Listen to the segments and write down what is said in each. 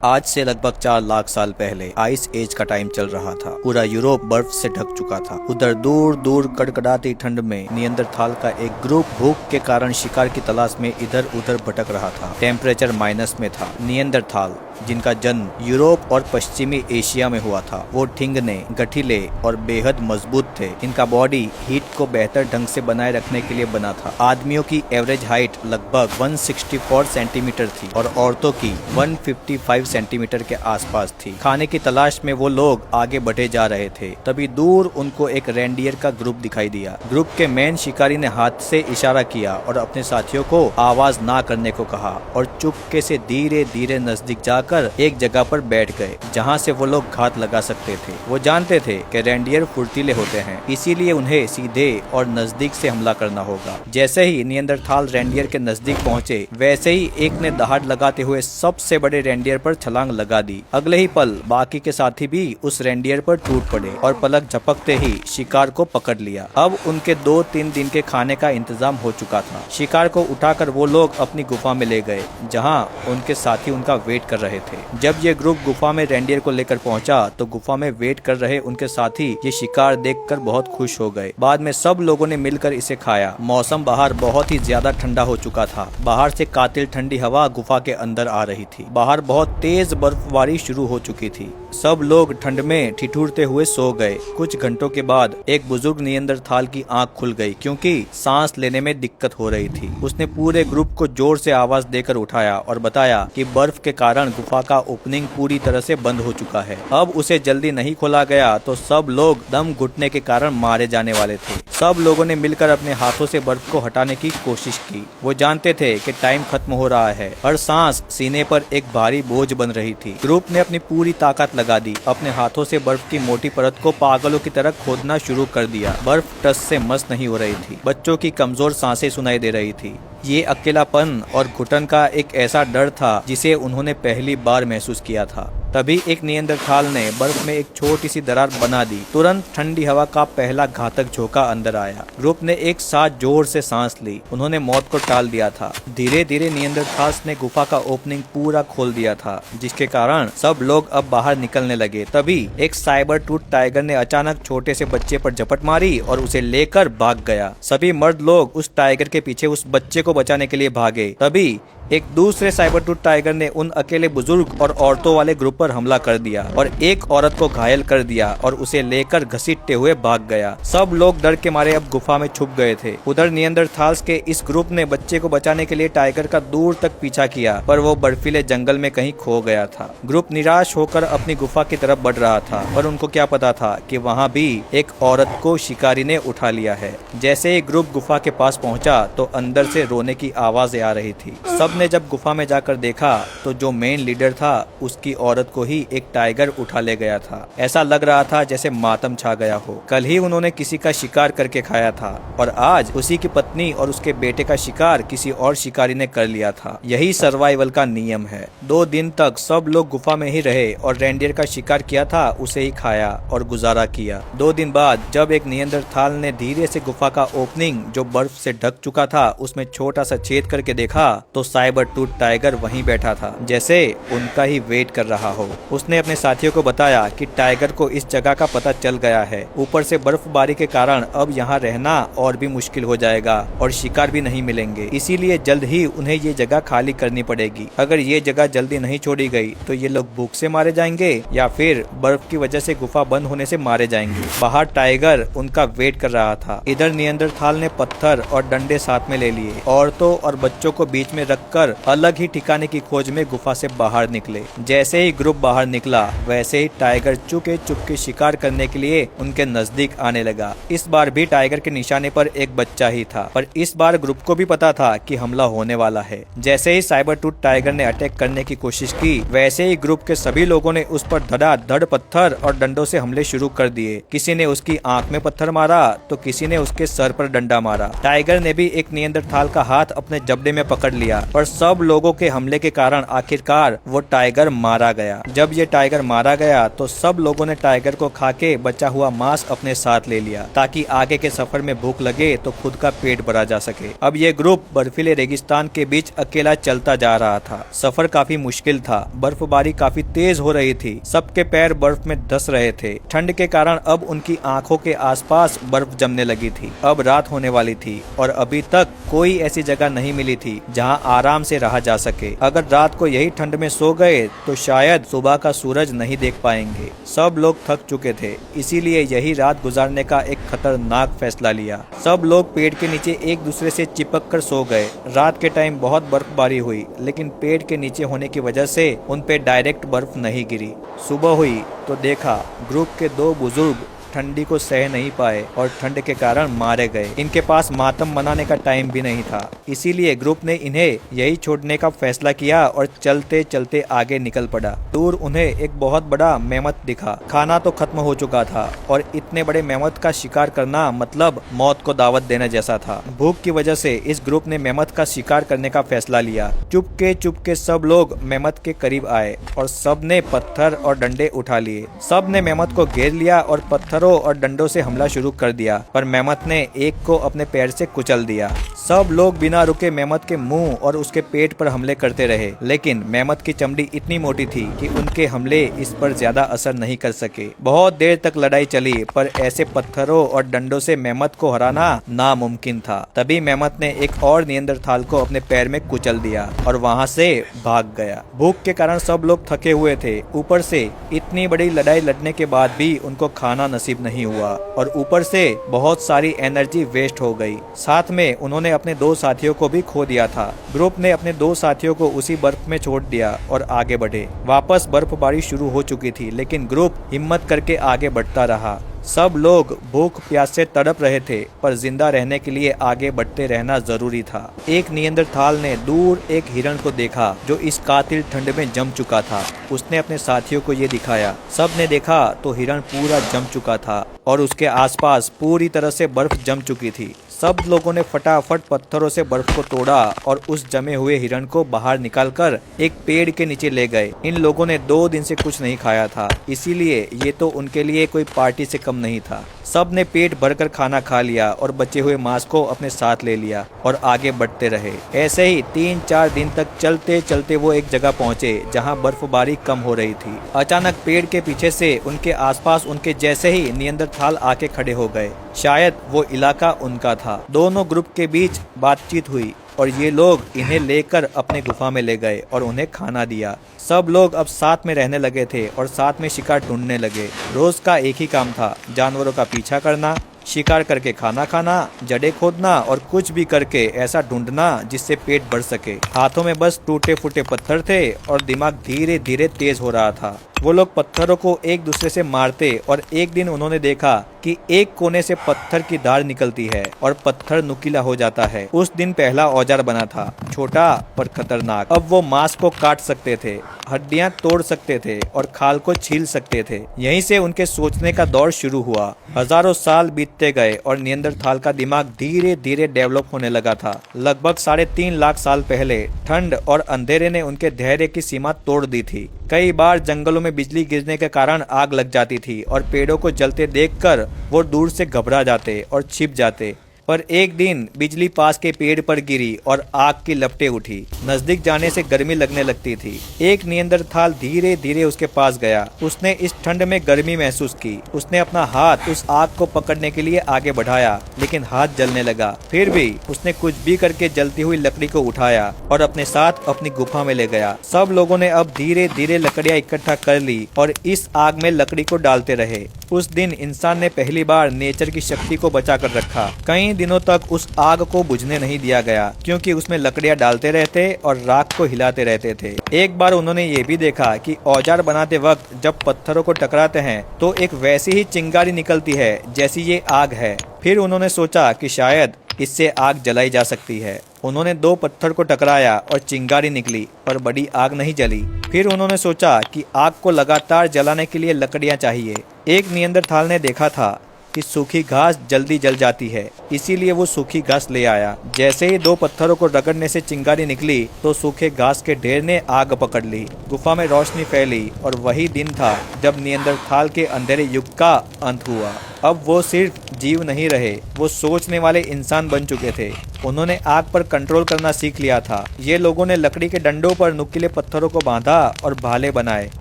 आज से लगभग 4 लाख साल पहले आइस एज का टाइम चल रहा था। पूरा यूरोप बर्फ से ढक चुका था। उधर दूर दूर कड़कड़ाती ठंड में नियंदरथाल का एक ग्रुप भूख के कारण शिकार की तलाश में इधर उधर भटक रहा था। टेम्परेचर माइनस में था। नियंदरथाल जिनका जन्म यूरोप और पश्चिमी एशिया में हुआ था, वो ठिंगने, गठीले और बेहद मजबूत थे। इनका बॉडी हीट को बेहतर ढंग से बनाए रखने के लिए बना था। आदमियों की एवरेज हाइट लगभग 164 सेंटीमीटर थी और औरतों की 155 सेंटीमीटर के आसपास थी। खाने की तलाश में वो लोग आगे बढ़े जा रहे थे। तभी दूर उनको एक रेंडियर का ग्रुप दिखाई दिया। ग्रुप के मेन शिकारी ने हाथ से इशारा किया और अपने साथियों को आवाज ना करने को कहा और चुपके से धीरे धीरे नजदीक जाकर एक जगह पर बैठ गए जहां से वो लोग घात लगा सकते थे। वो जानते थे कि रेंडियर फुर्तीले होते हैं, इसीलिए उन्हें सीधे और नजदीक से हमला करना होगा। जैसे ही नियंदरथाल रेंडियर के नजदीक पहुंचे, वैसे ही एक ने दहाड़ लगाते हुए सबसे बड़े रेंडियर पर छलांग लगा दी। अगले ही पल बाकी के साथी भी उस रेंडियर पर टूट पड़े और पलक झपकते ही शिकार को पकड़ लिया। अब उनके 2-3 दिन के खाने का इंतजाम हो चुका था। शिकार को उठाकर वो लोग अपनी गुफा में ले गए जहां उनके साथी उनका वेट कर रहे थे। जब ये ग्रुप गुफा में रेंडियर को लेकर पहुंचा तो गुफा में वेट कर रहे उनके साथी ये शिकार देखकर बहुत खुश हो गए। बाद में सब लोगों ने मिलकर इसे खाया। मौसम बाहर बहुत ही ज्यादा ठंडा हो चुका था। बाहर से कातिल ठंडी हवा गुफा के अंदर आ रही थी। बाहर बहुत तेज बर्फबारी शुरू हो चुकी थी। सब लोग ठंड में ठिठुरते हुए सो गए। कुछ घंटों के बाद एक बुजुर्ग नियंदरथाल की आंख खुल गई क्योंकि सांस लेने में दिक्कत हो रही थी। उसने पूरे ग्रुप को जोर से आवाज देकर उठाया और बताया कि बर्फ के कारण गुफा का ओपनिंग पूरी तरह से बंद हो चुका है। अब उसे जल्दी नहीं खोला गया तो सब लोग दम घुटने के कारण मारे जाने वाले थे। सब लोगों ने मिलकर अपने हाथों से बर्फ को हटाने की कोशिश की। वो जानते थे कि टाइम खत्म हो रहा है। हर सांस सीने पर एक भारी बोझ बन रही थी। ग्रुप ने अपनी पूरी ताकत लगा दी। अपने हाथों से बर्फ की मोटी परत को पागलों की तरह खोदना शुरू कर दिया। बर्फ टस से मस नहीं हो रही थी। बच्चों की कमजोर सांसें सुनाई दे रही थी। ये अकेलापन और घुटन का एक ऐसा डर था जिसे उन्होंने पहली बार महसूस किया था। तभी एक नियंदरथाल ने बर्फ में एक छोटी सी दरार बना दी। तुरंत ठंडी हवा का पहला घातक झोंका अंदर आया। ग्रुप ने एक साथ जोर से सांस ली। उन्होंने मौत को टाल दिया था। धीरे धीरे नियंदरथाल्स ने गुफा का ओपनिंग पूरा खोल दिया था, जिसके कारण सब लोग अब बाहर निकलने लगे। तभी एक साइबर टूथ टाइगर ने अचानक छोटे से बच्चे पर झपट मारी और उसे लेकर भाग गया। सभी मर्द लोग उस टाइगर के पीछे उस बच्चे को बचाने के लिए भागे। तभी एक दूसरे साइबर टूथ टाइगर ने उन अकेले बुजुर्ग और औरतों वाले ग्रुप पर हमला कर दिया और एक औरत को घायल कर दिया और उसे लेकर घसीटते हुए भाग गया। सब लोग डर के मारे अब गुफा में छुप गए थे। उधर नियंदरथाल्स के इस ग्रुप ने बच्चे को बचाने के लिए टाइगर का दूर तक पीछा किया, पर वो बर्फीले जंगल में कहीं खो गया था। ग्रुप निराश होकर अपनी गुफा की तरफ बढ़ रहा था, पर उनको क्या पता था कि वहाँ भी एक औरत को शिकारी ने उठा लिया है। जैसे ही ग्रुप गुफा के पास पहुँचा तो अंदर से रोने की आवाजें आ रही थी। सब ने जब गुफा में जाकर देखा तो जो मेन लीडर था उसकी औरत को ही एक टाइगर उठा ले गया था। ऐसा लग रहा था जैसे मातम छा गया हो। कल ही उन्होंने किसी का शिकार करके खाया था और आज उसी की पत्नी और उसके बेटे का शिकार किसी और शिकारी ने कर लिया था। यही सर्वाइवल का नियम है। 2 दिन तक सब लोग गुफा में ही रहे और रेंडियर का शिकार किया था उसे ही खाया और गुजारा किया। 2 दिन बाद जब एक नियंदरथाल ने धीरे से गुफा का ओपनिंग जो बर्फ से ढक चुका था उसमें छोटा सा छेद करके देखा तो साइबर टूथ टाइगर वहीं बैठा था, जैसे उनका ही वेट कर रहा हो। उसने अपने साथियों को बताया कि टाइगर को इस जगह का पता चल गया है। ऊपर से बर्फबारी के कारण अब यहाँ रहना और भी मुश्किल हो जाएगा और शिकार भी नहीं मिलेंगे, इसीलिए जल्द ही उन्हें ये जगह खाली करनी पड़ेगी। अगर ये जगह जल्दी नहीं छोड़ी गई तो ये लोग भूख से मारे जाएंगे या फिर बर्फ की वजह से गुफा बंद होने से मारे जाएंगे। बाहर टाइगर उनका वेट कर रहा था। इधर नियंदरथाल ने पत्थर और डंडे साथ में ले लिए। औरतों और बच्चों को बीच में रखकर अलग ही ठिकाने की खोज में गुफा से बाहर निकले। जैसे ही ग्रुप बाहर निकला वैसे ही टाइगर चुपके चुपके शिकार करने के लिए उनके नजदीक आने लगा। इस बार भी टाइगर के निशाने पर एक बच्चा ही था, पर इस बार ग्रुप को भी पता था कि हमला होने वाला है। जैसे ही साइबर टूथ टाइगर ने अटैक करने की कोशिश की वैसे ही ग्रुप के सभी लोगों ने उस पर धड़ाधड़ पत्थर और डंडों से हमले शुरू कर दिए। किसी ने उसकी आंख में पत्थर मारा तो किसी ने उसके सर पर डंडा मारा। टाइगर ने भी एक नियंदरथाल का हाथ अपने जबड़े में पकड़ लिया, पर सब लोगों के हमले के कारण आखिरकार वो टाइगर मारा गया। जब ये टाइगर मारा गया तो सब लोगों ने टाइगर को खा के बचा हुआ मांस अपने साथ ले लिया ताकि आगे के सफर में भूख लगे तो खुद का पेट भरा जा सके। अब ये ग्रुप बर्फीले रेगिस्तान के बीच अकेला चलता जा रहा था। सफर काफी मुश्किल था, बर्फबारी काफी तेज हो रही थी, सबके पैर बर्फ में धंस रहे थे। ठंड के कारण अब उनकी आंखों के आसपास बर्फ जमने लगी थी। अब रात होने वाली थी और अभी तक कोई ऐसी जगह नहीं मिली थी जहां आराम से रहा जा सके। अगर रात को यही ठंड में सो गए तो शायद सुबह का सूरज नहीं देख पाएंगे। सब लोग थक चुके थे, इसीलिए यही रात गुजारने का एक खतरनाक फैसला लिया। सब लोग पेड़ के नीचे एक दूसरे से चिपक कर सो गए। रात के टाइम बहुत बर्फबारी हुई, लेकिन पेड़ के नीचे होने की वजह से उन पे डायरेक्ट बर्फ नहीं गिरी। सुबह हुई तो देखा ग्रुप के दो बुजुर्ग ठंडी को सह नहीं पाए और ठंड के कारण मारे गए। इनके पास मातम मनाने का टाइम भी नहीं था, इसीलिए ग्रुप ने इन्हें यही छोड़ने का फैसला किया और चलते चलते आगे निकल पड़ा। दूर उन्हें एक बहुत बड़ा मेमत दिखा। खाना तो खत्म हो चुका था और इतने बड़े मेमत का शिकार करना मतलब मौत को दावत देने जैसा था। भूख की वजह से इस ग्रुप ने मेमत का शिकार करने का फैसला लिया। चुपके सब लोग मेमत के करीब आए और सब ने पत्थर और डंडे उठा लिए। सब ने मेमत को घेर लिया और पत्थरों और डंडों से हमला शुरू कर दिया, पर मेमत ने एक को अपने पैर से कुचल दिया। सब लोग बिना रुके मेमत के मुंह और उसके पेट पर हमले करते रहे, लेकिन मेमत की चमड़ी इतनी मोटी थी कि उनके हमले इस पर ज्यादा असर नहीं कर सके। बहुत देर तक लड़ाई चली, पर ऐसे पत्थरों और डंडों से मेमत को हराना नामुमकिन था। तभी मेमत ने एक और नियंदरथाल को अपने पैर में कुचल दिया और वहाँ से भाग गया। भूख के कारण सब लोग थके हुए थे, ऊपर से इतनी बड़ी लड़ाई लड़ने के बाद भी उनको खाना नसीब नहीं हुआ और ऊपर से बहुत सारी एनर्जी वेस्ट हो गई। साथ में उन्होंने अपने दो साथियों को भी खो दिया था। ग्रुप ने अपने दो साथियों को उसी बर्फ में छोड़ दिया और आगे बढ़े। वापस बर्फबारी शुरू हो चुकी थी, लेकिन ग्रुप हिम्मत करके आगे बढ़ता रहा। सब लोग भूख प्यास से तड़प रहे थे, पर जिंदा रहने के लिए आगे बढ़ते रहना जरूरी था। एक नियंदरथाल ने दूर एक हिरण को देखा जो इस कातिल ठंड में जम चुका था। उसने अपने साथियों को ये दिखाया। सब ने देखा तो हिरण पूरा जम चुका था और उसके आसपास पूरी तरह से बर्फ जम चुकी थी। सब लोगों ने फटाफट पत्थरों से बर्फ को तोड़ा और उस जमे हुए हिरण को बाहर निकालकर एक पेड़ के नीचे ले गए। इन लोगों ने 2 दिन से कुछ नहीं खाया था, इसीलिए ये तो उनके लिए कोई पार्टी से कम नहीं था। सब ने पेट भरकर खाना खा लिया और बचे हुए मांस को अपने साथ ले लिया और आगे बढ़ते रहे। ऐसे ही 3-4 दिन तक चलते चलते वो एक जगह पहुँचे जहाँ बर्फबारी कम हो रही थी। अचानक पेड़ के पीछे से उनके आसपास उनके जैसे ही नियंदरथाल आके खड़े हो गए। शायद वो इलाका उनका था। दोनों ग्रुप के बीच बातचीत हुई और ये लोग इन्हें लेकर अपने गुफा में ले गए और उन्हें खाना दिया। सब लोग अब साथ में रहने लगे थे और साथ में शिकार ढूंढने लगे। रोज का एक ही काम था, जानवरों का पीछा करना, शिकार करके खाना खाना, जड़ें खोदना और कुछ भी करके ऐसा ढूंढना जिससे पेट भर सके। हाथों में बस टूटे फूटे पत्थर थे और दिमाग धीरे धीरे तेज हो रहा था। वो लोग पत्थरों को एक दूसरे से मारते और एक दिन उन्होंने देखा कि एक कोने से पत्थर की धार निकलती है और पत्थर नुकीला हो जाता है। उस दिन पहला औजार बना था, छोटा पर खतरनाक। अब वो मांस को काट सकते थे, हड्डियां तोड़ सकते थे और खाल को छील सकते थे। यहीं से उनके सोचने का दौर शुरू हुआ। हजारों साल बीतते गए और नियंदरथाल का दिमाग धीरे धीरे डेवलप होने लगा था। लगभग 3.5 लाख साल पहले ठंड और अंधेरे ने उनके धैर्य की सीमा तोड़ दी थी। कई बार जंगलों में बिजली गिरने के कारण आग लग जाती थी और पेड़ों को जलते देखकर वो दूर से घबरा जाते और छिप जाते। पर एक दिन बिजली पास के पेड़ पर गिरी और आग की लपटें उठी। नजदीक जाने से गर्मी लगने लगती थी। एक नियंदरथाल धीरे धीरे उसके पास गया। उसने इस ठंड में गर्मी महसूस की। उसने अपना हाथ उस आग को पकड़ने के लिए आगे बढ़ाया, लेकिन हाथ जलने लगा। फिर भी उसने कुछ भी करके जलती हुई लकड़ी को उठाया और अपने साथ अपनी गुफा में ले गया। सब लोगों ने अब धीरे धीरे लकड़ियां इकट्ठा कर ली और इस आग में लकड़ी को डालते रहे। उस दिन इंसान ने पहली बार नेचर की शक्ति को बचा कर रखा। कई दिनों तक उस आग को बुझने नहीं दिया गया, क्योंकि उसमें लकड़ियां डालते रहते और राख को हिलाते रहते थे। एक बार उन्होंने ये भी देखा कि औजार बनाते वक्त जब पत्थरों को टकराते हैं तो एक वैसी ही चिंगारी निकलती है जैसी ये आग है। फिर उन्होंने सोचा कि शायद इससे आग जलाई जा सकती है। उन्होंने 2 पत्थर को टकराया और चिंगारी निकली, पर बड़ी आग नहीं जली। फिर उन्होंने सोचा कि आग को लगातार जलाने के लिए लकड़ियां चाहिए। एक नियंदरथाल ने देखा था कि सूखी घास जल्दी जल जाती है, इसीलिए वो सूखी घास ले आया। जैसे ही दो पत्थरों को रगड़ने से चिंगारी निकली तो सूखे घास के ढेर ने आग पकड़ ली। गुफा में रोशनी फैली और वही दिन था जब नियंदरथाल के अंधेरे युग का अंत हुआ। अब वो सिर्फ जीव नहीं रहे, वो सोचने वाले इंसान बन चुके थे। उन्होंने आग पर कंट्रोल करना सीख लिया था। ये लोगों ने लकड़ी के डंडों पर नुकीले पत्थरों को बांधा और भाले बनाए।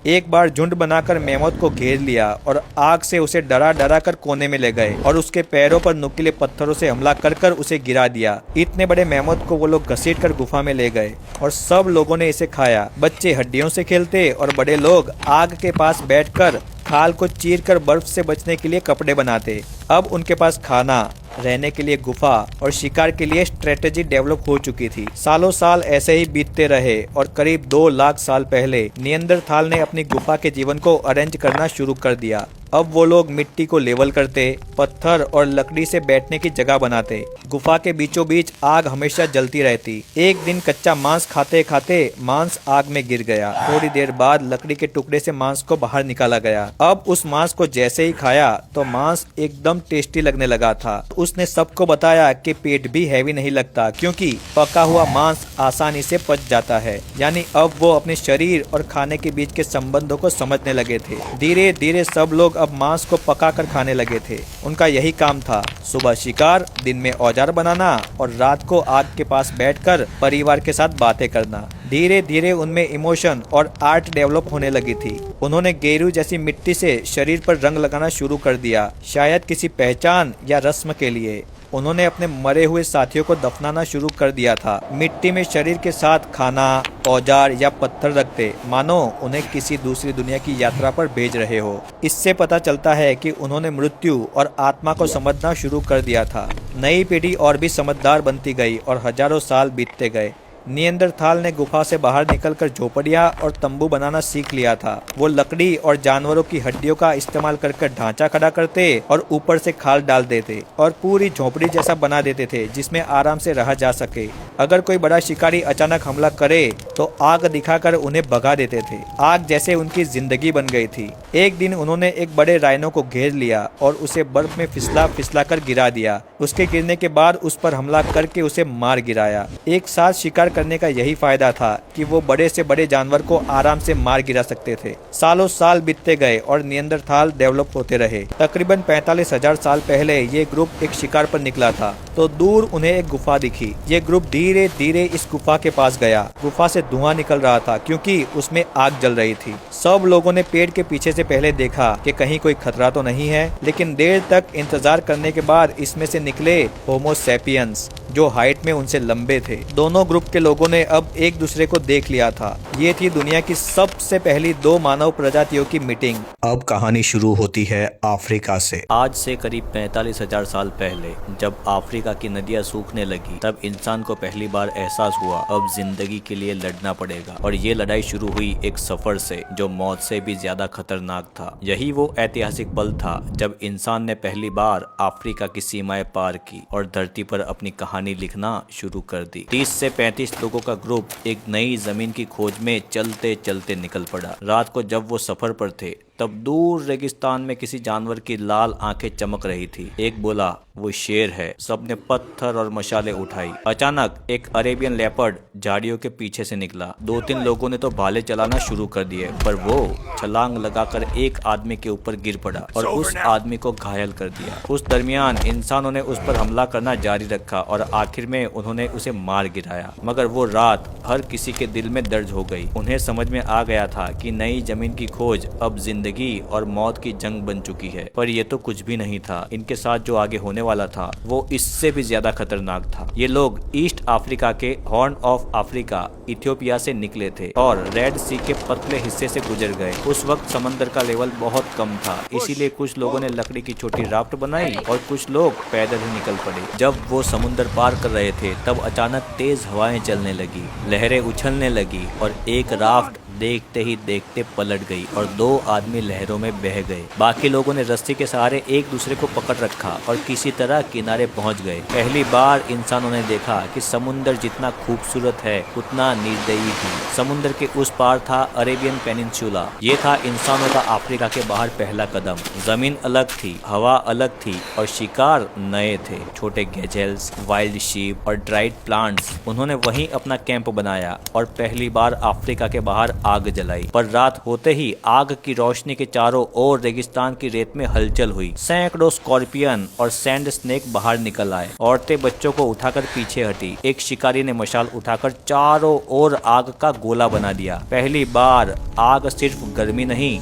एक बार झुंड बनाकर मेमोथ को घेर लिया और आग से उसे डरा डरा कर कोने में ले गए और उसके पैरों पर नुकीले पत्थरों से हमला कर कर उसे गिरा दिया। इतने बड़े मेमोथ को वो लोग घसीट कर गुफा में ले गए और सब लोगों ने इसे खाया। बच्चे हड्डियों से खेलते और बड़े लोग आग के पास बैठकर खाल को चीर कर बर्फ से बचने के लिए कपड़े बनाते। अब उनके पास खाना, रहने के लिए गुफा और शिकार के लिए स्ट्रेटेजी डेवलप हो चुकी थी। सालों साल ऐसे ही बीतते रहे और करीब 2 लाख साल पहले नियंदरथाल ने अपनी गुफा के जीवन को अरेंज करना शुरू कर दिया। अब वो लोग मिट्टी को लेवल करते, पत्थर और लकड़ी से बैठने की जगह बनाते। गुफा के बीचों बीच आग हमेशा जलती रहती। एक दिन कच्चा मांस खाते खाते मांस आग में गिर गया। थोड़ी देर बाद लकड़ी के टुकड़े से मांस को बाहर निकाला गया। अब उस मांस को जैसे ही खाया तो मांस एकदम टेस्टी लगने लगा था। उसने सबको बताया कि पेट भी हैवी नहीं लगता क्योंकि पका हुआ मांस आसानी से पच जाता है। यानी अब वो अपने शरीर और खाने के बीच के संबंधों को समझने लगे थे। धीरे धीरे सब लोग अब मांस को पका कर खाने लगे थे। उनका यही काम था, सुबह शिकार, दिन में औजार बनाना और रात को आग के पास बैठकर परिवार के साथ बातें करना। धीरे धीरे उनमें इमोशन और आर्ट डेवलप होने लगी थी। उन्होंने गेरू जैसी मिट्टी से शरीर पर रंग लगाना शुरू कर दिया, शायद किसी पहचान या रस्म के लिए। उन्होंने अपने मरे हुए साथियों को दफनाना शुरू कर दिया था। मिट्टी में शरीर के साथ खाना, औजार या पत्थर रखते, मानो उन्हें किसी दूसरी दुनिया की यात्रा पर भेज रहे हो। इससे पता चलता है कि उन्होंने मृत्यु और आत्मा को समझना शुरू कर दिया था। नई पीढ़ी और भी समझदार बनती गई और हजारों साल बीतते गए। नियंदरथाल ने गुफा से बाहर निकलकर झोपड़ियां और तंबू बनाना सीख लिया था। वो लकड़ी और जानवरों की हड्डियों का इस्तेमाल कर ढांचा खड़ा करते और ऊपर से खाल डाल देते और पूरी झोपड़ी जैसा बना देते थे जिसमें आराम से रहा जा सके। अगर कोई बड़ा शिकारी अचानक हमला करे तो आग दिखाकर उन्हें भगा देते थे। आग जैसे उनकी जिंदगी बन गई थी। एक दिन उन्होंने एक बड़े राइनो को घेर लिया और उसे बर्फ में फिसला कर गिरा दिया। उसके गिरने के बाद उस पर हमला करके उसे मार गिराया। एक साथ शिकार करने का यही फायदा था कि वो बड़े से बड़े जानवर को आराम से मार गिरा सकते थे। सालों साल बीतते गए और नियंदरथाल डेवलप होते रहे। तकरीबन 45,000 साल पहले ये ग्रुप एक शिकार पर निकला था तो दूर उन्हें एक गुफा दिखी। ये ग्रुप धीरे धीरे इस गुफा के पास गया। गुफा से धुआं निकल रहा था क्योंकि उसमें आग जल रही थी। सब लोगों ने पेड़ के पीछे से पहले देखा कि कहीं कोई खतरा तो नहीं है, लेकिन देर तक इंतजार करने के बाद इसमें से निकले होमो सैपियंस जो हाइट में उनसे लंबे थे। दोनों ग्रुप के लोगों ने अब एक दूसरे को देख लिया था। ये थी दुनिया की सबसे पहली 2 मानव प्रजातियों की मीटिंग। अब कहानी शुरू होती है अफ्रीका से। आज से करीब 45,000 साल पहले जब अफ्रीका की नदियां सूखने लगी तब इंसान को पहली बार एहसास हुआ अब जिंदगी के लिए लड़ना पड़ेगा। और ये लड़ाई शुरू हुई एक सफर से जो मौत से भी ज्यादा खतरनाक था। यही वो ऐतिहासिक पल था जब इंसान ने पहली बार अफ्रीका की सीमाएं पार की और धरती पर अपनी कहानी लिखना शुरू कर दी। 30 से 35 लोगों का ग्रुप एक नई जमीन की खोज में चलते चलते निकल पड़ा। रात को जब वो सफर पर थे तब दूर रेगिस्तान में किसी जानवर की लाल आंखें चमक रही थी। एक बोला, वो शेर है। सबने पत्थर और मशाले उठाई। अचानक एक अरेबियन लेपर्ड झाड़ियों के पीछे से निकला। 2-3 लोगों ने तो भाले चलाना शुरू कर दिए, पर वो छलांग लगाकर एक आदमी के ऊपर गिर पड़ा और उस आदमी को घायल कर दिया। उस दरमियान इंसानों ने उस पर हमला करना जारी रखा और आखिर में उन्होंने उसे मार गिराया। मगर वो रात हर किसी के दिल में दर्ज हो गई। उन्हें समझ में आ गया था कि नई जमीन की खोज अब जिंदगी और मौत की जंग बन चुकी है। पर ये तो कुछ भी नहीं था। इनके साथ जो आगे होने वाला था वो इससे भी ज्यादा खतरनाक था। ये लोग ईस्ट अफ्रीका के हॉर्न ऑफ अफ्रीका इथियोपिया से निकले थे और रेड सी के पतले हिस्से से गुजर गए। उस वक्त समंदर का लेवल बहुत कम था, इसीलिए कुछ लोगों ने लकड़ी की छोटी राफ्ट बनाई और कुछ लोग पैदल ही निकल पड़े। जब वो समुद्र पार कर रहे थे तब अचानक तेज हवाएं चलने लगी, लहरें उछलने लगी और एक राफ्ट देखते ही देखते पलट गई और 2 आदमी लहरों में बह गए। बाकी लोगों ने रस्सी के सहारे एक दूसरे को पकड़ रखा और किसी तरह किनारे पहुंच गए। पहली बार इंसानों ने देखा कि समुंदर जितना खूबसूरत है उतना निर्दयी भी। समुंदर के उस पार था अरेबियन पेनिनसुला। ये था इंसानों का अफ्रीका के बाहर पहला कदम। जमीन अलग थी, हवा अलग थी और शिकार नए थे। छोटे गैजेल्स, वाइल्ड शीप और ड्राइड प्लांट्स। उन्होंने वहीं अपना कैंप बनाया और पहली बार अफ्रीका के बाहर आग जलाई। पर रात होते ही आग की रोशनी के चारों ओर रेगिस्तान की रेत में हलचल हुई। सैकड़ों स्कॉर्पियन और सैंड स्नेक बाहर निकल आए। औरतें बच्चों को उठाकर पीछे हटी। एक शिकारी ने मशाल उठाकर चारों ओर आग का गोला बना दिया। पहली बार आग सिर्फ गर्मी नहीं,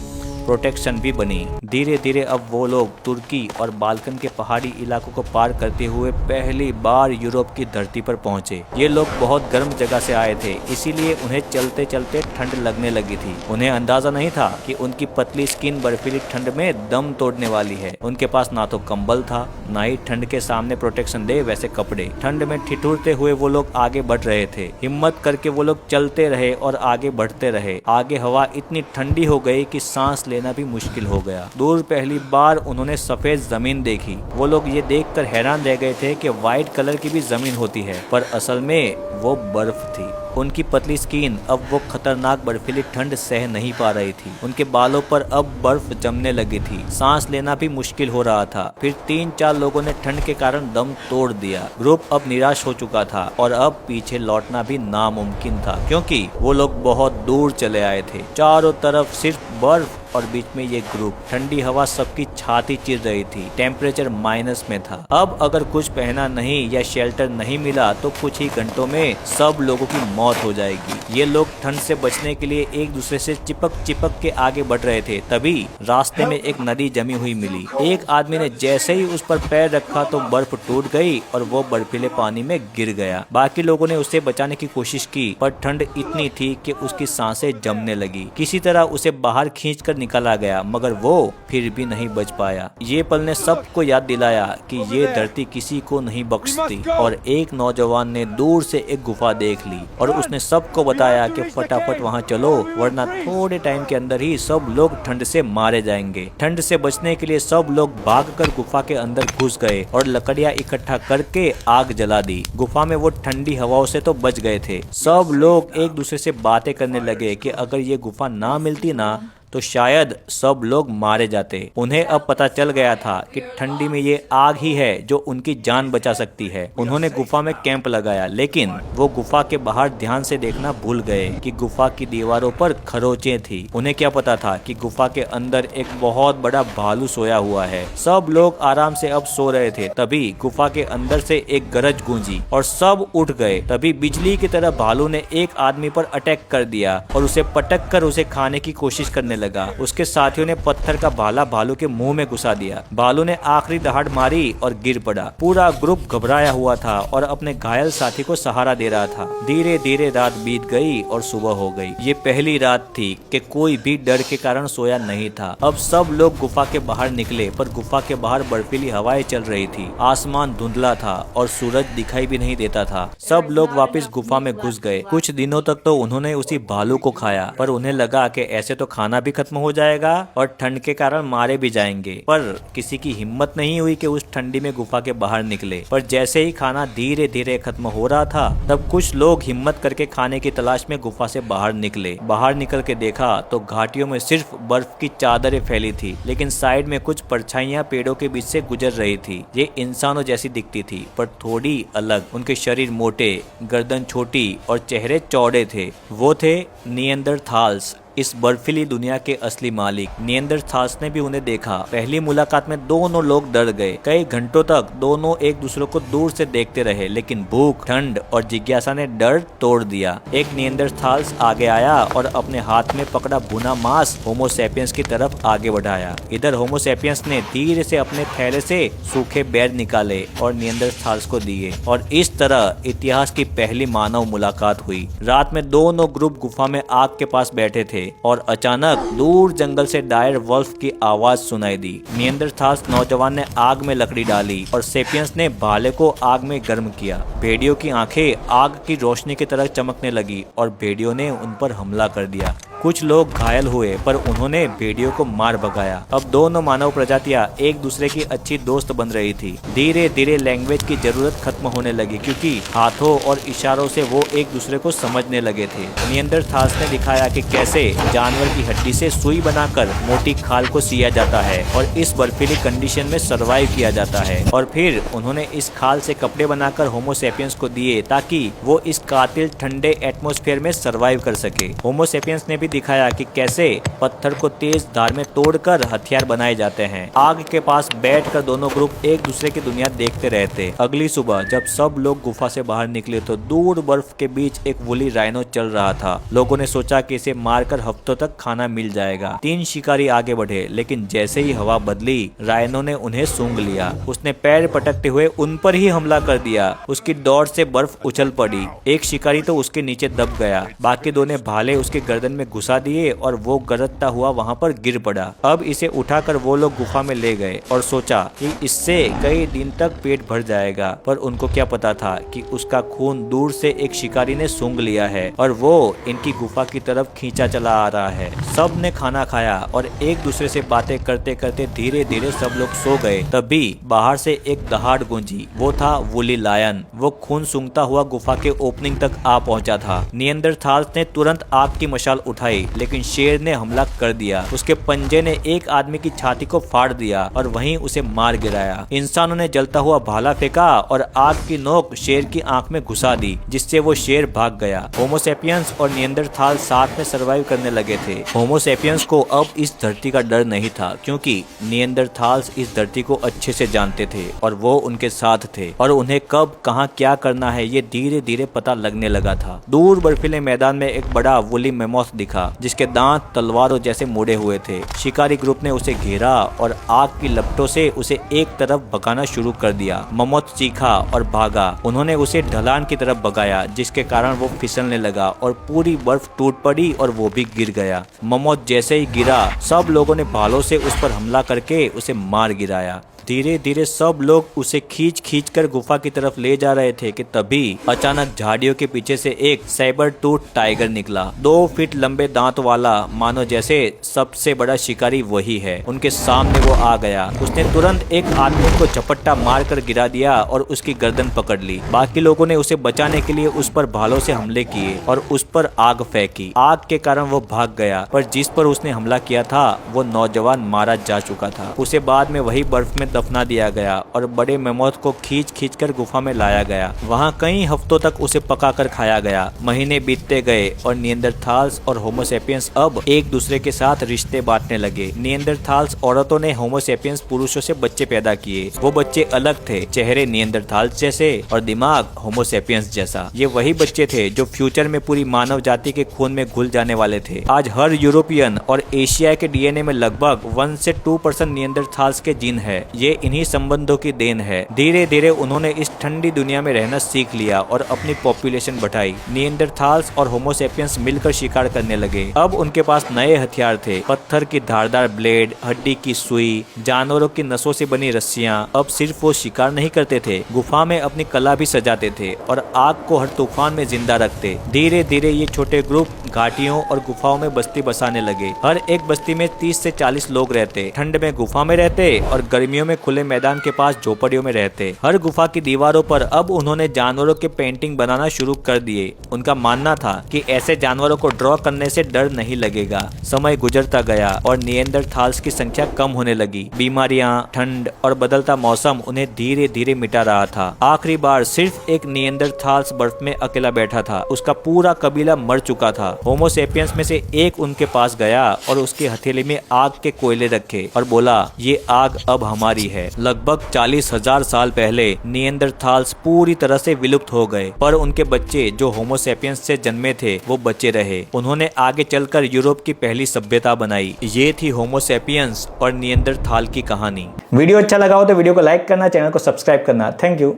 प्रोटेक्शन भी बनी। धीरे धीरे अब वो लोग तुर्की और बाल्कन के पहाड़ी इलाकों को पार करते हुए पहली बार यूरोप की धरती पर पहुंचे। ये लोग बहुत गर्म जगह से आए थे, इसीलिए उन्हें चलते चलते ठंड लगने लगी थी। उन्हें अंदाजा नहीं था कि उनकी पतली स्किन बर्फीली ठंड में दम तोड़ने वाली है। उनके पास ना तो कंबल था, ना ही ठंड के सामने प्रोटेक्शन दे वैसे कपड़े। ठंड में ठिठुरते हुए वो लोग आगे बढ़ रहे थे। हिम्मत करके वो लोग चलते रहे और आगे बढ़ते रहे। आगे हवा इतनी ठंडी हो गई कि सांस लेना भी मुश्किल हो गया। दूर पहली बार उन्होंने सफेद जमीन देखी। वो लोग ये देखकर हैरान रह गए थे कि व्हाइट कलर की भी जमीन होती है, पर असल में वो बर्फ थी। उनकी पतली स्किन अब वो खतरनाक बर्फीली ठंड सह नहीं पा रही थी। उनके बालों पर अब बर्फ जमने लगी थी। सांस लेना भी मुश्किल हो रहा था। फिर 3-4 लोगों ने ठंड के कारण दम तोड़ दिया। ग्रुप अब निराश हो चुका था और अब पीछे लौटना भी नामुमकिन था, क्योंकि वो लोग बहुत दूर चले आए थे। चारों तरफ सिर्फ बर्फ और बीच में ये ग्रुप। ठंडी हवा सबकी छाती चिर रही थी। टेम्परेचर माइनस में था। अब अगर कुछ पहना नहीं या शेल्टर नहीं मिला तो कुछ ही घंटों में सब लोगों की मौत हो जाएगी। ये लोग ठंड से बचने के लिए एक दूसरे से चिपक चिपक के आगे बढ़ रहे थे। तभी रास्ते में एक नदी जमी हुई मिली। एक आदमी ने जैसे ही उस पर पैर रखा तो बर्फ टूट गई और वो बर्फीले पानी में गिर गया। बाकी लोगों ने उसे बचाने की कोशिश की, पर ठंड इतनी थी कि उसकी सांसें जमने लगी। किसी तरह उसे बाहर खींचकर निकला गया, मगर वो फिर भी नहीं बच पाया। ये पल ने सबको याद दिलाया कि ये धरती किसी को नहीं बख्शती। और एक नौजवान ने दूर से एक गुफा देख ली और उसने सबको बताया कि फटाफट वहाँ चलो, वरना थोड़े टाइम के अंदर ही सब लोग ठंड से मारे जाएंगे। ठंड से बचने के लिए सब लोग भागकर गुफा के अंदर घुस गए और लकड़ियाँ इकट्ठा करके आग जला दी। गुफा में वो ठंडी हवाओं से तो बच गए थे। सब लोग एक दूसरे से बातें करने लगे कि अगर ये गुफा ना मिलती ना तो शायद सब लोग मारे जाते। उन्हें अब पता चल गया था कि ठंडी में ये आग ही है जो उनकी जान बचा सकती है। उन्होंने गुफा में कैंप लगाया, लेकिन वो गुफा के बाहर ध्यान से देखना भूल गए कि गुफा की दीवारों पर खरोंचें थी। उन्हें क्या पता था कि गुफा के अंदर एक बहुत बड़ा भालू सोया हुआ है। सब लोग आराम से अब सो रहे थे। तभी गुफा के अंदर से एक गरज गूंजी और सब उठ गए। तभी बिजली की तरह भालू ने एक आदमी पर अटैक कर दिया और उसे पटक कर उसे खाने की कोशिश करने लगा। उसके साथियों ने पत्थर का भाला भालू के मुंह में घुसा दिया। भालू ने आखिरी दहाड़ मारी और गिर पड़ा। पूरा ग्रुप घबराया हुआ था और अपने घायल साथी को सहारा दे रहा था। धीरे धीरे रात बीत गई और सुबह हो गई। ये पहली रात थी कि कोई भी डर के कारण सोया नहीं था। अब सब लोग गुफा के बाहर निकले, पर गुफा के बाहर बर्फीली हवाएं चल रही थी। आसमान धुंधला था और सूरज दिखाई भी नहीं देता था। सब लोग वापस गुफा में घुस गए। कुछ दिनों तक तो उन्होंने उसी भालू को खाया, पर उन्हें लगा कि ऐसे तो खाना भी खत्म हो जाएगा और ठंड के कारण मारे भी जाएंगे। पर किसी की हिम्मत नहीं हुई कि उस ठंडी में गुफा के बाहर निकले। पर जैसे ही खाना धीरे धीरे खत्म हो रहा था, तब कुछ लोग हिम्मत करके खाने की तलाश में गुफा से बाहर निकले। बाहर निकल के देखा तो घाटियों में सिर्फ बर्फ की चादरें फैली थी, लेकिन साइड में कुछ परछाइयां पेड़ों के बीच से गुजर रही थी। ये इंसानों जैसी दिखती थी, पर थोड़ी अलग। उनके शरीर मोटे, गर्दन छोटी और चेहरे चौड़े थे। वो थे निएंडरथाल्स, इस बर्फीली दुनिया के असली मालिक। निएंडरथाल्स ने भी उन्हें देखा। पहली मुलाकात में दोनों लोग डर गए। कई घंटों तक दोनों एक दूसरे को दूर से देखते रहे, लेकिन भूख, ठंड और जिज्ञासा ने डर तोड़ दिया। एक निएंडरथाल्स आगे आया और अपने हाथ में पकड़ा भुना मांस होमो सैपियंस की तरफ आगे बढ़ाया। इधर होमो सैपियंस ने धीरे से अपने थैले से सूखे बेर निकाले और निएंडरथाल्स को दिए, और इस तरह इतिहास की पहली मानव मुलाकात हुई। रात में दोनों ग्रुप गुफा में आग के पास बैठे थे और अचानक दूर जंगल से डायर वल्फ की आवाज सुनाई दी। निएंडरथाल्स नौजवान ने आग में लकड़ी डाली और सेपियंस ने भाले को आग में गर्म किया। भेड़ियों की आंखें आग की रोशनी की तरह चमकने लगी और भेड़ियों ने उन पर हमला कर दिया। कुछ लोग घायल हुए पर उन्होंने भेड़ियों को मार भगाया। अब दोनों मानव प्रजातियां एक दूसरे की अच्छी दोस्त बन रही थी। धीरे धीरे लैंग्वेज की जरूरत खत्म होने लगी क्योंकि हाथों और इशारों से वो एक दूसरे को समझने लगे थे। निएंडरथाल्स ने दिखाया कि कैसे जानवर की हड्डी से सुई बनाकर मोटी खाल को सिया जाता है और इस बर्फीली कंडीशन में सरवाइव किया जाता है। और फिर उन्होंने इस खाल से कपड़े बनाकर होमो सेपियंस को दिए ताकि वो इस कातिल ठंडे एटमॉस्फेयर में सरवाइव कर सके। होमो सेपियंस ने भी दिखाया कि कैसे पत्थर को तेज धार में तोड़कर हथियार बनाए जाते हैं। आग के पास बैठकर दोनों ग्रुप एक दूसरे की दुनिया देखते रहते। अगली सुबह जब सब लोग गुफा से बाहर निकले तो दूर बर्फ के बीच एक वुली राइनो चल रहा था। लोगों ने सोचा कि इसे मारकर हफ्तों तक खाना मिल जाएगा। 3 शिकारी आगे बढ़े, लेकिन जैसे ही हवा बदली राइनो ने उन्हें सूंघ लिया। उसने पैर पटकते हुए उन पर ही हमला कर दिया। उसकी दौड़ से बर्फ उछल पड़ी। एक शिकारी तो उसके नीचे दब गया। बाकी 2 ने भाले उसके गर्दन में घुसा दिए और वो गरजता हुआ वहाँ पर गिर पड़ा। अब इसे उठाकर वो लोग गुफा में ले गए और सोचा कि इससे कई दिन तक पेट भर जाएगा। पर उनको क्या पता था कि उसका खून दूर से एक शिकारी ने सूंघ लिया है और वो इनकी गुफा की तरफ खींचा चला आ रहा है। सब ने खाना खाया और एक दूसरे से बातें करते करते धीरे धीरे सब लोग सो गए। तभी बाहर से एक दहाड़ गूंजी। वो था वुली लायन। वो खून सूंघता हुआ गुफा के ओपनिंग तक आ पहुंचा था। निएंडरथाल्स ने तुरंत आग की मशाल उठाई, लेकिन शेर ने हमला कर दिया। उसके पंजे ने एक आदमी की छाती को फाड़ दिया और वहीं उसे मार गिराया। इंसानों ने जलता हुआ भाला फेंका और आग की नोक शेर की आंख में घुसा दी, जिससे वो शेर भाग गया। होमो सेपियंस और निएंडरथाल साथ में सरवाइव करने लगे थे। होमो सेपियंस को अब इस धरती का डर नहीं था क्योंकि निएंडरथाल्स इस धरती को अच्छे से जानते थे और वो उनके साथ थे और उन्हें कब कहां क्या करना है ये धीरे धीरे पता लगने लगा था। दूर बर्फीले मैदान में एक बड़ा वुली मेमोथ दिखा जिसके दांत तलवारों जैसे मुड़े हुए थे। शिकारी ग्रुप ने उसे घेरा और आग की लपटों से उसे एक तरफ भगाना शुरू कर दिया। मेमोथ चीखा और भागा। उन्होंने उसे ढलान की तरफ भगाया जिसके कारण वो फिसलने लगा और पूरी बर्फ टूट पड़ी और वो भी गिर गया। मेमोथ जैसे ही गिरा सब लोगों ने भालों से उस पर हमला करके उसे मार गिराया। धीरे धीरे सब लोग उसे खींच खींच कर गुफा की तरफ ले जा रहे थे कि तभी अचानक झाड़ियों के पीछे से एक सैबर टूथ टाइगर निकला। 2 फीट लंबे दांत वाला, मानो जैसे सबसे बड़ा शिकारी वही है। उनके सामने वो आ गया। उसने तुरंत एक आदमी को झपट्टा मार कर गिरा दिया और उसकी गर्दन पकड़ ली। बाकी लोगों ने उसे बचाने के लिए उस पर भालों से हमले किए और उस पर आग फेंकी। आग के कारण वो भाग गया, पर जिस पर उसने हमला किया था वो नौजवान मारा जा चुका था। उसे बाद में वही बर्फ में दफना दिया गया और बड़े मेमोथ को खींच खींच कर गुफा में लाया गया। वहाँ कई हफ्तों तक उसे पकाकर खाया गया। महीने बीतते गए और निएंडरथाल्स और होमो सेपियंस अब एक दूसरे के साथ रिश्ते बांटने लगे। निएंडरथाल्स औरतों ने होमो सेपियंस पुरुषों से बच्चे पैदा किए। वो बच्चे अलग थे, चेहरे निएंडरथाल्स जैसे और दिमाग होमो सेपियंस जैसा। ये वही बच्चे थे जो फ्यूचर में पूरी मानव जाति के खून में घुल जाने वाले थे। आज हर यूरोपियन और एशिया के डीएनए में लगभग 1 से 2% निएंडरथाल्स के जीन है। ये इन्हीं संबंधों की देन है। धीरे धीरे उन्होंने इस ठंडी दुनिया में रहना सीख लिया और अपनी पॉपुलेशन बढ़ाई। निएंडरथाल्स और होमो सेपियंस मिलकर शिकार करने लगे। अब उनके पास नए हथियार थे, पत्थर की धारदार ब्लेड, हड्डी की सुई, जानवरों की नसों से बनी रस्सियां। अब सिर्फ वो शिकार नहीं करते थे, गुफा में अपनी कला भी सजाते थे और आग को हर तूफान में जिंदा रखते। धीरे धीरे ये छोटे ग्रुप घाटियों और गुफाओं में बस्ती बसाने लगे। हर एक बस्ती में 30 से 40 लोग रहते। ठंड में गुफा में रहते और गर्मियों में खुले मैदान के पास झोपड़ियों में रहते। हर गुफा की दीवारों पर अब उन्होंने जानवरों के पेंटिंग बनाना शुरू कर दिए। उनका मानना था कि ऐसे जानवरों को ड्रॉ करने से डर नहीं लगेगा। समय गुजरता गया और निएंडरथाल्स की संख्या कम होने लगी। बीमारियां, ठंड और बदलता मौसम उन्हें धीरे धीरे मिटा रहा था। आखिरी बार सिर्फ एक निएंडरथाल्स बर्फ में अकेला बैठा था। उसका पूरा कबीला मर चुका था। होमो सेपियंस में से एक उनके पास गया और उसकी हथेली में आग के कोयले रखे और बोला, ये आग अब हमारी है। लगभग 40,000 साल पहले निएंडरथाल्स पूरी तरह से विलुप्त हो गए, पर उनके बच्चे जो होमो सेपियंस से जन्मे थे वो बचे रहे। उन्होंने आगे चलकर यूरोप की पहली सभ्यता बनाई। ये थी होमो सेपियंस और निएंडरथाल की कहानी। वीडियो अच्छा लगा हो तो वीडियो को लाइक करना, चैनल को सब्सक्राइब करना। Thank you.